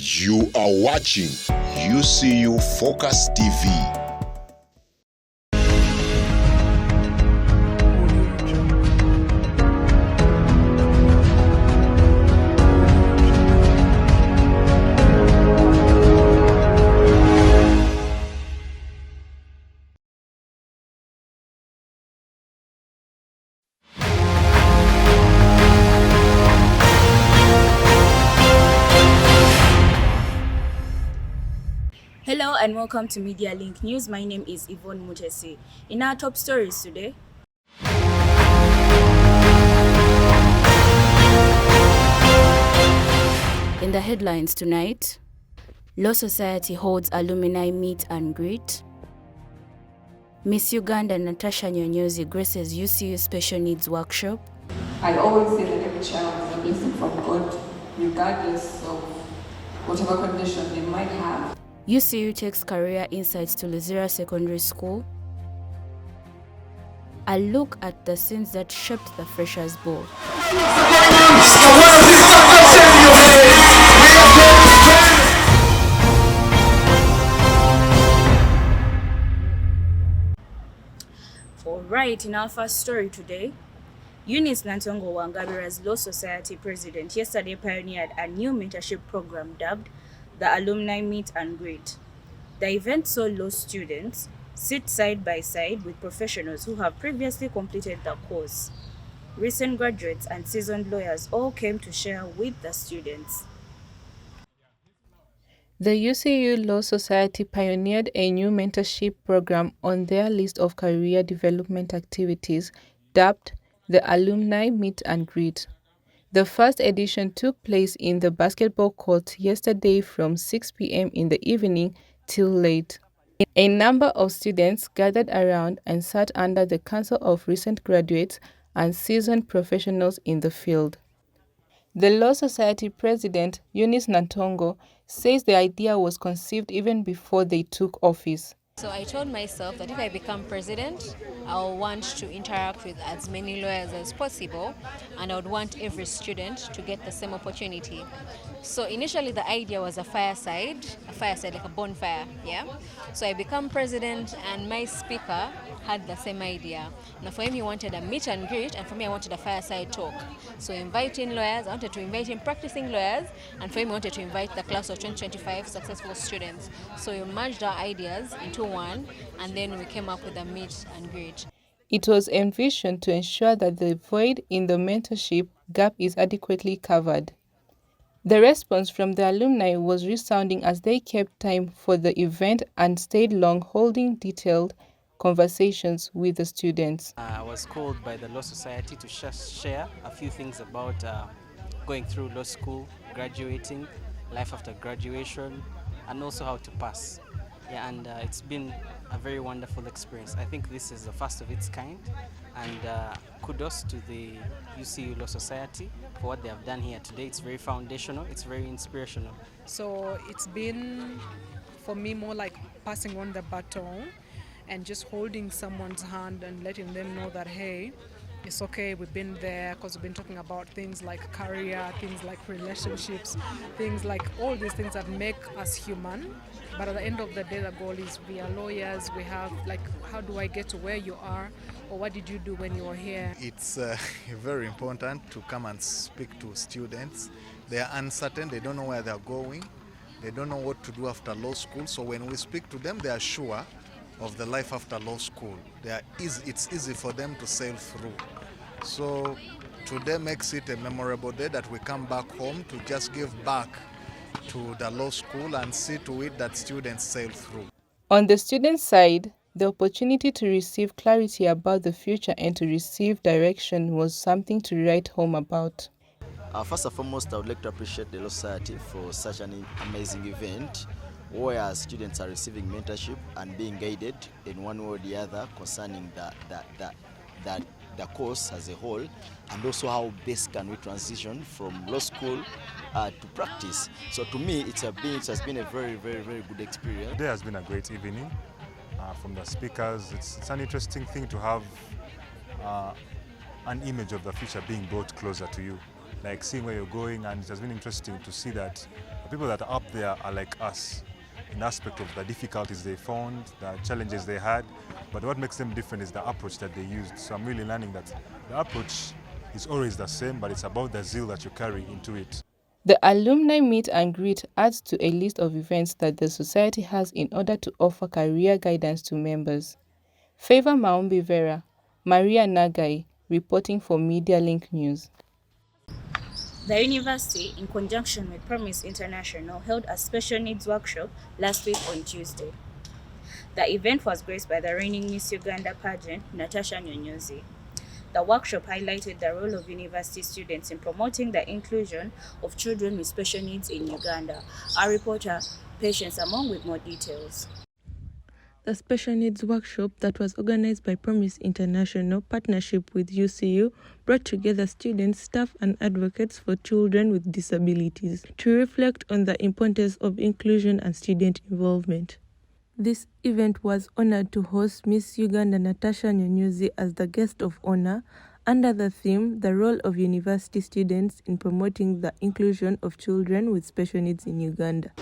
You are watching UCU Focus TV. Hello and welcome to Media Link News. My name is Yvonne Mutesi. In our top stories today, in the headlines tonight, Law Society holds alumni meet and greet. Miss Uganda Natasha Nyonyozi graces UCU Special Needs Workshop. I always say that every child is a blessing from God, regardless of whatever condition they might have. UCU takes career insights to Luzira Secondary School. A look at the scenes that shaped the Freshers' Ball. Alright, in our first story today, Eunice Nantongo Wangabira's Law Society president yesterday pioneered a new mentorship program dubbed the Alumni Meet and Greet. The event saw law students sit side by side with professionals who have previously completed the course. Recent graduates and seasoned lawyers all came to share with the students. The UCU Law Society pioneered a new mentorship program on their list of career development activities dubbed the Alumni Meet and Greet. The first edition took place in the basketball court yesterday from 6 p.m. in the evening till late. A number of students gathered around and sat under the counsel of recent graduates and seasoned professionals in the field. The Law Society president, Eunice Nantongo, says the idea was conceived even before they took office. So I told myself that if I become president, I'll want to interact with as many lawyers as possible, and I would want every student to get the same opportunity. So initially the idea was a fireside like a bonfire, yeah? So I become president and my speaker had the same idea. Now for him he wanted a meet and greet, and for me I wanted a fireside talk. So inviting lawyers, I wanted to invite in practicing lawyers, and for him I wanted to invite the class of 2025 successful students. So we merged our ideas into one, and then we came up with a meet and greet. It was envisioned to ensure that the void in the mentorship gap is adequately covered. The response from the alumni was resounding as they kept time for the event and stayed long holding detailed conversations with the students. I was called by the Law Society to share a few things about going through law school, graduating, life after graduation, and also how to pass. Yeah, and it's been a very wonderful experience. I think this is the first of its kind, and kudos to the UCU Law Society for what they have done here today. It's very foundational, it's very inspirational. So it's been, for me, more like passing on the baton and just holding someone's hand and letting them know that, hey, it's okay, we've been there, because we've been talking about things like career, things like relationships, things like all these things that make us human. But at the end of the day, the goal is we are lawyers, we have like, how do I get to where you are, or what did you do when you were here? It's very important to come and speak to students. They are uncertain, they don't know where they're going, they don't know what to do after law school. So when we speak to them, they are sure of the life after law school. It's easy for them to sail through. So today makes it a memorable day that we come back home to just give back to the law school and see to it that students sail through. On the student side, the opportunity to receive clarity about the future and to receive direction was something to write home about. First and foremost, I would like to appreciate the Law Society for such an amazing event where students are receiving mentorship and being guided in one way or the other concerning the course as a whole, and also how best can we transition from law school to practice. So to me, it has been a very, very, very good experience. Today has been a great evening from the speakers. It's an interesting thing to have an image of the future being brought closer to you, like seeing where you're going, and it has been interesting to see that people that are up there are like us in aspect of the difficulties they found, the challenges they had, but what makes them different is the approach that they used. So I'm really learning that the approach is always the same, but it's about the zeal that you carry into it. The alumni meet and greet adds to a list of events that the society has in order to offer career guidance to members. Favor Maumbi Vera, Maria Nagai, reporting for Media Link News. The university, in conjunction with Promise International, held a special needs workshop last week on Tuesday. The event was graced by the reigning Miss Uganda pageant, Natasha Nyonyozi. The workshop highlighted the role of university students in promoting the inclusion of children with special needs in Uganda. Our reporter, Patience Among, with more details. The special needs workshop that was organized by Promise International partnership with UCU brought together students, staff and advocates for children with disabilities to reflect on the importance of inclusion and student involvement. This event was honored to host Miss Uganda Natasha Nyonyozi as the guest of honor under the theme, The Role of University Students in Promoting the Inclusion of Children with Special Needs in Uganda.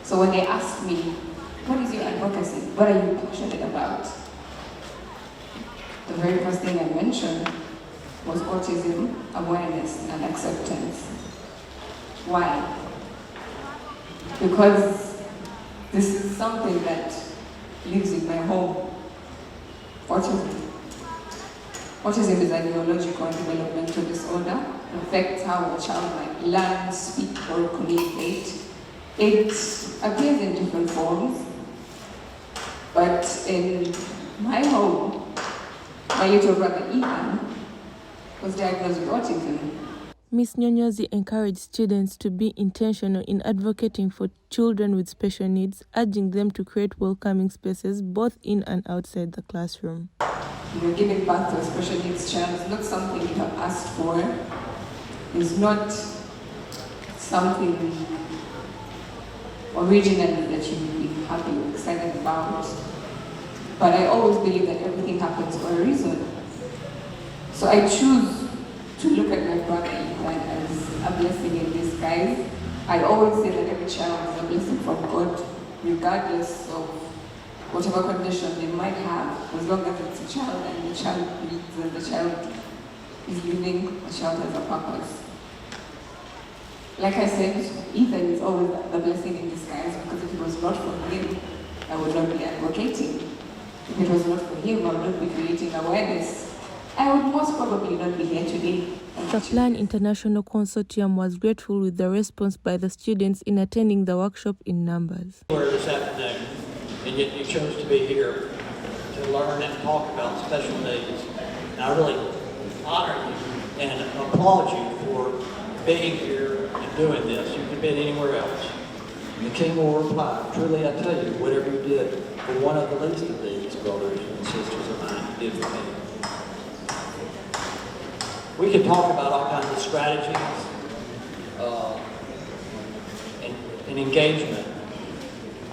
So when they asked me, what is your advocacy? What are you passionate about? The very first thing I mentioned was autism, awareness, and acceptance. Why? Because this is something that lives in my home. Autism. Autism is a neurological and developmental disorder. It affects how a child might learn, speak, or communicate. It appears in different forms. But in my home, my little brother Yvonne was diagnosed with autism. Ms. Nyonyozi encouraged students to be intentional in advocating for children with special needs, urging them to create welcoming spaces both in and outside the classroom. Giving birth to a special needs child is not something you have asked for. It's not something originally that you would be happy or excited about. But I always believe that everything happens for a reason. So I choose to look at my brother Yvonne as a blessing in disguise. I always say that every child is a blessing from God, regardless of whatever condition they might have, as long as it's a child and the child breathes and the child is living, the child has a purpose. Like I said, Ethan is always the blessing in disguise, because if it was not for him, I would not be advocating. If it was not for him, I would not be creating awareness. I would most probably not be here today. The Plan International Consortium was grateful with the response by the students in attending the workshop in numbers. This afternoon, and yet you chose to be here to learn and talk about special needs. And I really honor you and applaud you for being here and doing this. You could have been anywhere else. And the King will reply, truly I tell you, whatever you did for one of the least of these brothers and sisters of mine, you did for me. We could talk about all kinds of strategies and engagement,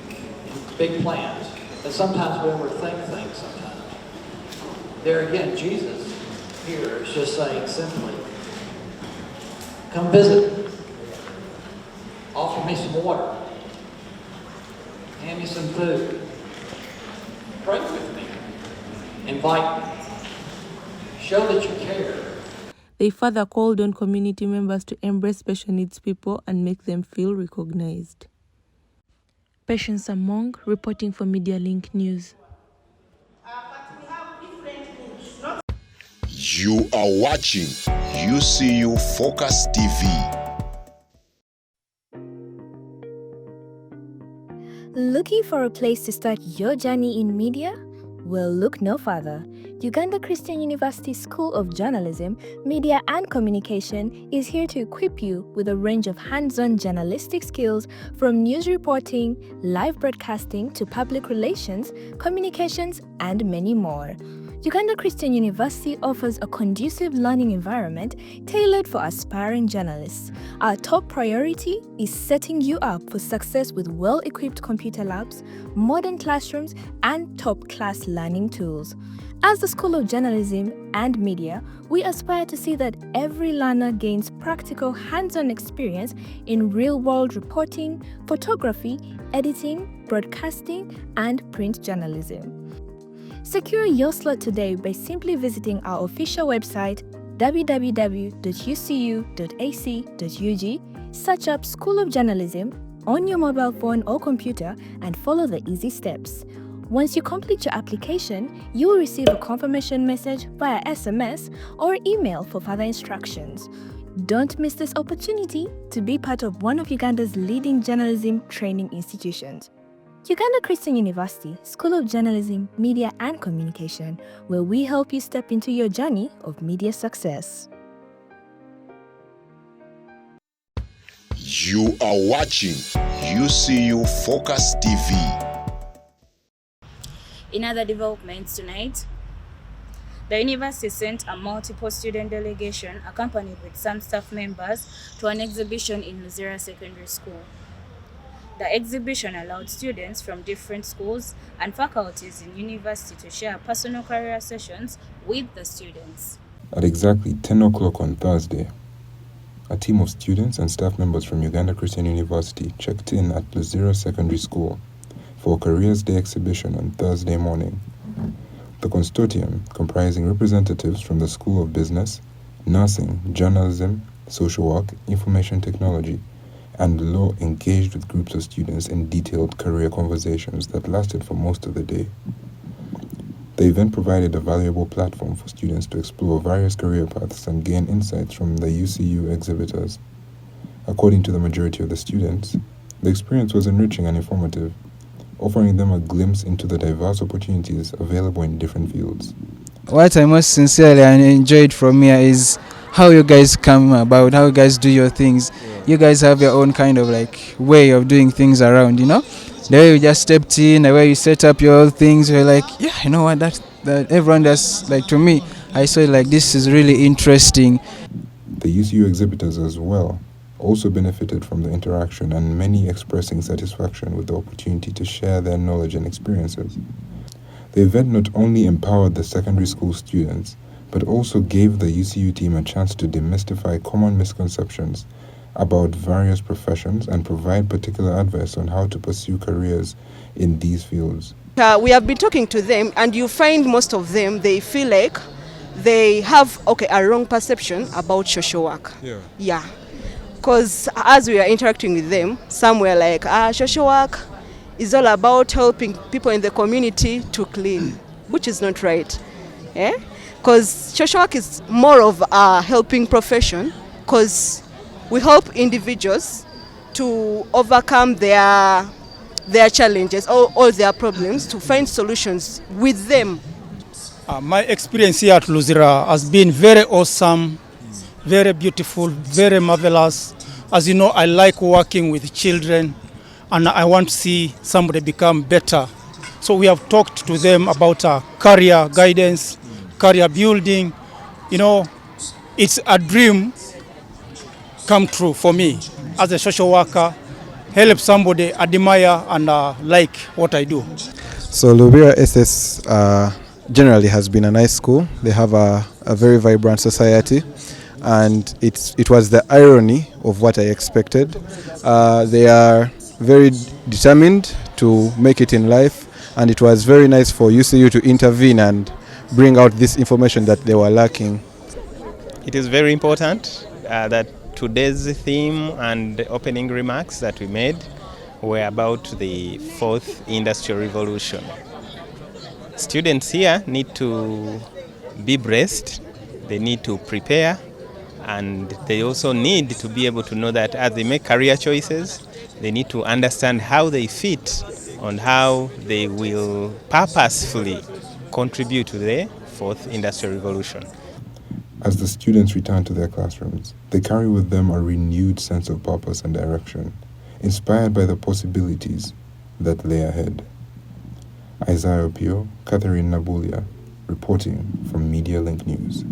and big plans, but sometimes we overthink things sometimes. There again, Jesus here is just saying simply, come visit, offer me some water, hand me some food, pray with me, invite me, show that you care. They further called on community members to embrace special needs people and make them feel recognized. Patience Among, reporting for Media Link News. You are watching UCU Focus TV. Looking for a place to start your journey in media? Well, look no further. Uganda Christian University School of Journalism, Media and Communication is here to equip you with a range of hands-on journalistic skills, from news reporting, live broadcasting to public relations, communications, and many more. Uganda Christian University offers a conducive learning environment tailored for aspiring journalists. Our top priority is setting you up for success with well-equipped computer labs, modern classrooms, and top-class learning tools. As the School of Journalism and Media, we aspire to see that every learner gains practical hands-on experience in real-world reporting, photography, editing, broadcasting, and print journalism. Secure your slot today by simply visiting our official website www.ucu.ac.ug, search up School of Journalism on your mobile phone or computer and follow the easy steps. Once you complete your application, you will receive a confirmation message via SMS or email for further instructions. Don't miss this opportunity to be part of one of Uganda's leading journalism training institutions. Uganda Christian University, School of Journalism, Media and Communication, where we help you step into your journey of media success. You are watching UCU Focus TV. In other developments tonight, the university sent a multiple student delegation accompanied with some staff members to an exhibition in Luzira Secondary School. The exhibition allowed students from different schools and faculties in university to share personal career sessions with the students. At exactly 10 o'clock on Thursday, a team of students and staff members from Uganda Christian University checked in at Luzira Secondary School for a Careers Day exhibition on Thursday morning. The consortium, comprising representatives from the School of Business, Nursing, Journalism, Social Work, Information Technology, and Law, engaged with groups of students in detailed career conversations that lasted for most of the day. The event provided a valuable platform for students to explore various career paths and gain insights from the UCU exhibitors. According to the majority of the students, the experience was enriching and informative, offering them a glimpse into the diverse opportunities available in different fields. What I most sincerely enjoyed from here is how you guys come about, how you guys do your things. You guys have your own kind of like way of doing things around, you know? The way you just stepped in, the way you set up your own things, you're like, yeah, you know what, that everyone does, like to me, I saw it like this is really interesting. The UCU exhibitors as well also benefited from the interaction, and many expressing satisfaction with the opportunity to share their knowledge and experiences. The event not only empowered the secondary school students, but also gave the UCU team a chance to demystify common misconceptions about various professions and provide particular advice on how to pursue careers in these fields. We have been talking to them, and you find most of them, they feel like they have a wrong perception about social work. Yeah. Because as we are interacting with them, some were like, social work is all about helping people in the community to clean, which is not right. Because social work is more of a helping profession, because we help individuals to overcome their challenges, all their problems, to find solutions with them. My experience here at Luzira has been very awesome, very beautiful, very marvelous. As you know, I like working with children, and I want to see somebody become better. So we have talked to them about career guidance, career building. You know, it's a dream come true for me as a social worker, help somebody admire and like what I do. So Lubira SS generally has been a nice school. They have a very vibrant society, and it was the irony of what I expected. They are very determined to make it in life, and it was very nice for UCU to intervene and bring out this information that they were lacking. It is very important that today's theme and the opening remarks that we made were about the fourth industrial revolution. Students here need to be braced, they need to prepare, and they also need to be able to know that as they make career choices, they need to understand how they fit on how they will purposefully contribute to the fourth industrial revolution. As the students return to their classrooms, they carry with them a renewed sense of purpose and direction, inspired by the possibilities that lay ahead. Isaiah Opio, Catherine Nabulia, reporting from Media Link News.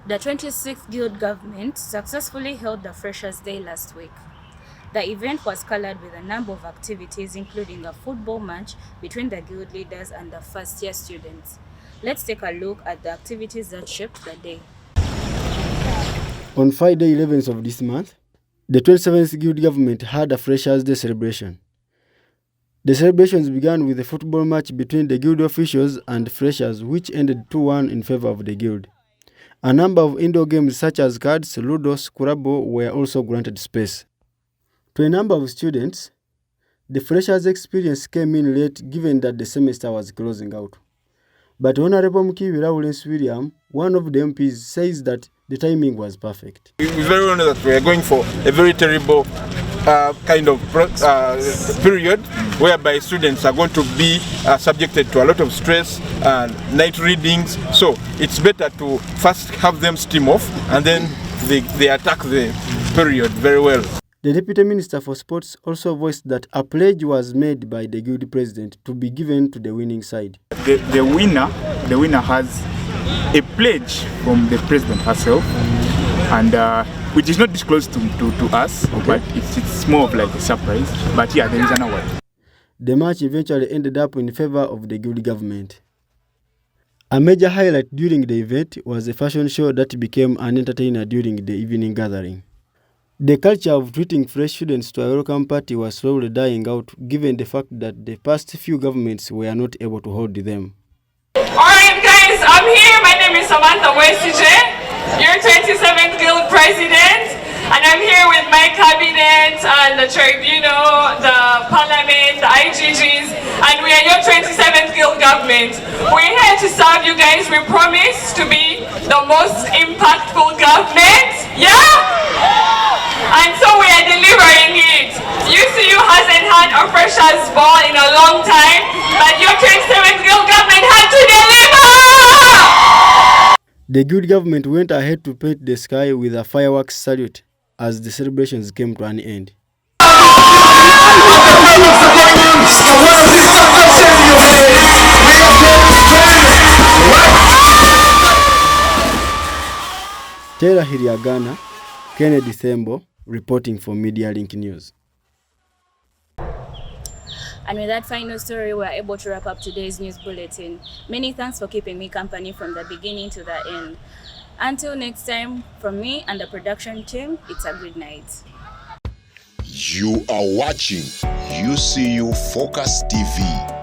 The 26th Guild government successfully held the Freshers' Day last week. The event was colored with a number of activities, including a football match between the Guild leaders and the first-year students. Let's take a look at the activities that shaped the day. On Friday, 11th of this month, the 27th Guild government had a Freshers' Day celebration. The celebrations began with a football match between the Guild officials and freshers, which ended 2-1 in favor of the Guild. A number of indoor games such as cards, ludo, Scrabble were also granted space. To a number of students, the freshers' experience came in late given that the semester was closing out. But Honorable Mkiwi Lawrence William, one of the MPs, says that the timing was perfect. We very well know that we are going for a very terrible kind of period whereby students are going to be subjected to a lot of stress and night readings. So it's better to first have them steam off and then they attack the period very well. The Deputy Minister for Sports also voiced that a pledge was made by the Guild President to be given to the winning side. The winner has a pledge from the President herself, and which is not disclosed to us, okay, but it's more of like a surprise. But yeah, there is an award. The match eventually ended up in favor of the Guild government. A major highlight during the event was a fashion show that became an entertainer during the evening gathering. The culture of treating fresh students to a welcome party was slowly dying out given the fact that the past few governments were not able to hold them. Alright guys, I'm here. My name is Samantha Wesije, your 27th Guild President, and I'm here with my cabinet and the tribunal, the parliament, the IGGs, and we are your 27th Guild government. We're here to serve you guys. We promise to be the most impactful government. Yeah? And so we are delivering it. UCU hasn't had a freshers ball in a long time, but your 27th Guild government had to deliver! The Guild government went ahead to paint the sky with a fireworks salute as the celebrations came to an end. TERAH HIRYAGANA, Kennedy Thembo, reporting for Media Link News. And with that final story, we are able to wrap up today's news bulletin. Many thanks for keeping me company from the beginning to the end. Until next time, from me and the production team, it's a good night. You are watching UCU Focus TV.